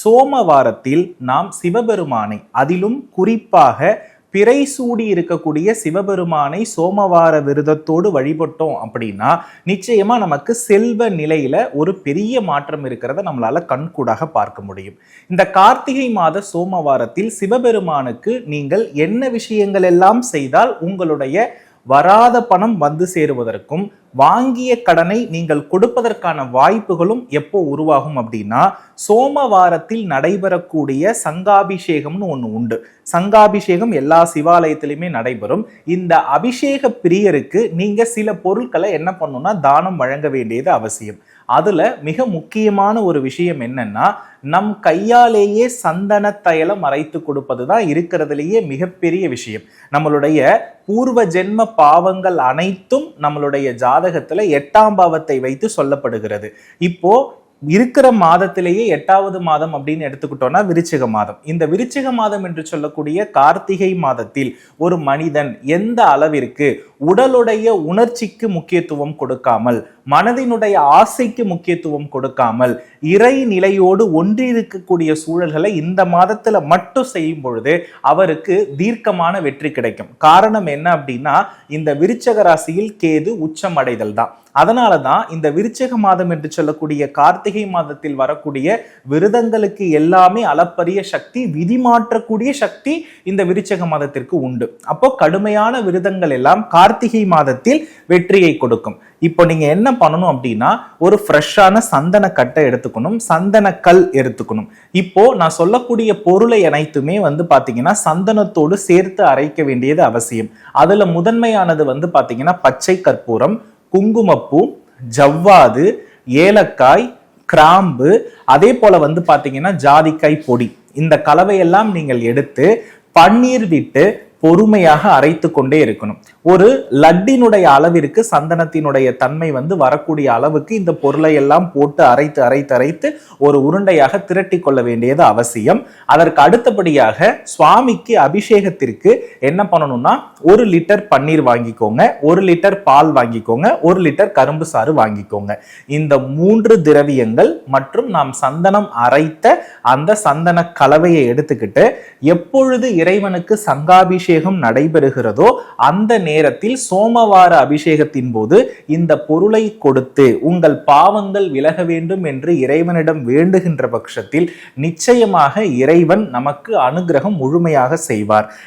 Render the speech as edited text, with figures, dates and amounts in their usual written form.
சோமவாரத்தில் நாம் சிவபெருமானை, அதிலும் குறிப்பாக பிறை சூடி இருக்கக்கூடிய சிவபெருமானை சோமவார விரதத்தோடு வழிபட்டோம் அப்படின்னா நிச்சயமா நமக்கு செல்வ நிலையில ஒரு பெரிய மாற்றம் இருக்கிறத நம்மளால கண்கூடாக பார்க்க முடியும். இந்த கார்த்திகை மாத சோமவாரத்தில் சிவபெருமானுக்கு நீங்கள் என்ன விஷயங்கள் எல்லாம் செய்தால் உங்களுடைய வராத பணம் வந்து சேருவதற்கும் வாங்கிய கடனை நீங்கள் கொடுப்பதற்கான வாய்ப்புகளும் எப்போ உருவாகும் அப்படின்னா, சோமவாரத்தில் நடைபெறக்கூடிய சங்காபிஷேகம்னு ஒன்று உண்டு. சங்காபிஷேகம் எல்லா சிவாலயத்திலுமே நடைபெறும். இந்த அபிஷேக பிரியருக்கு நீங்க சில பொருட்களை என்ன பண்ணணும்னா தானம் வழங்க வேண்டியது அவசியம். அதுல மிக முக்கியமான ஒரு விஷயம் என்னன்னா, நம் கையாலேயே சந்தன தைலம் அரைத்து கொடுப்பதுதான் இருக்கிறதுலேயே மிகப்பெரிய விஷயம். நம்மளுடைய பூர்வ ஜென்ம பாவங்கள் அனைத்தும் நம்மளுடைய ஜாதகத்துல 8ஆம் பாவத்தை வைத்து சொல்லப்படுகிறது. இப்போ இருக்கிற மாதத்திலேயே 8வது மாதம் அப்படின்னு எடுத்துக்கிட்டோம்னா விருச்சிக மாதம். இந்த விருச்சிக மாதம் என்று சொல்லக்கூடிய கார்த்திகை மாதத்தில் ஒரு மனிதன் எந்த அளவிற்கு உடலுடைய உணர்ச்சிக்கு முக்கியத்துவம் கொடுக்காமல், மனதினுடைய ஆசைக்கு முக்கியத்துவம் கொடுக்காமல், இறை நிலையோடு ஒன்றிருக்கக்கூடிய சூழல்களை இந்த மாதத்துல மட்டும் செய்யும் பொழுது அவருக்கு தீர்க்கமான வெற்றி கிடைக்கும். காரணம் என்ன அப்படின்னா, இந்த விருச்சக ராசியில் கேது உச்சம் அடைதல் தான். அதனாலதான் இந்த விருச்சிக மாதம் என்று சொல்லக்கூடிய கார்த்திகை மாதத்தில் வரக்கூடிய விரதங்களுக்கு எல்லாமே அளப்பரிய சக்தி, விதி மாற்றக்கூடிய சக்தி இந்த விருச்சிக மாதத்திற்கு உண்டு. அப்போ கடுமையான விரதங்கள் எல்லாம் கார்த்திகை மாதத்தில் வெற்றியை கொடுக்கும். இப்போ நீங்க என்ன பண்ணணும் அப்படின்னா, ஒரு ஃப்ரெஷ்ஷான சந்தன கட்டை எடுத்துக்கணும், சந்தன கல் எடுத்துக்கணும். இப்போ நான் சொல்லக்கூடிய பொருளை அனைத்துமே பாத்தீங்கன்னா சந்தனத்தோடு சேர்த்து அரைக்க வேண்டியது அவசியம். அதுல முதன்மையானது பாத்தீங்கன்னா பச்சை கற்பூரம், குங்குமப்பூ, ஜவ்வாது, ஏலக்காய், கிராம்பு, அதே போல பாத்தீங்கன்னா ஜாதிக்காய் பொடி. இந்த கலவையெல்லாம் நீங்கள் எடுத்து பன்னீர் விட்டு பொறுமையாக அரைத்து கொண்டே இருக்கணும். ஒரு லட்டினுடைய அளவிற்கு சந்தனத்தினுடைய தன்மை வரக்கூடிய அளவுக்கு இந்த பொருளை எல்லாம் போட்டு அரைத்து அரைத்து அரைத்து ஒரு உருண்டையாக திரட்டி கொள்ள வேண்டியது அவசியம். அதற்கு அடுத்தபடியாக சுவாமிக்கு அபிஷேகத்திற்கு என்ன பண்ணணும்னா, 1 லிட்டர் பன்னீர் வாங்கிக்கோங்க, 1 லிட்டர் பால் வாங்கிக்கோங்க, 1 லிட்டர் கரும்பு சாறு வாங்கிக்கோங்க. இந்த 3 திரவியங்கள் மற்றும் நாம் சந்தனம் அரைத்த அந்த சந்தன கலவையை எடுத்துக்கிட்டு எப்பொழுது இறைவனுக்கு சங்காபிஷேகம் நடைபெறுகிறதோ அந்த நேரத்தில் சோமவார அபிஷேகத்தின் போது இந்த பொருளை கொடுத்து உங்கள் பாவங்கள் விலக வேண்டும் என்று இறைவனிடம் வேண்டுகின்ற பட்சத்தில் நிச்சயமாக இறைவன் நமக்கு அனுகிரகம் முழுமையாக செய்வார்.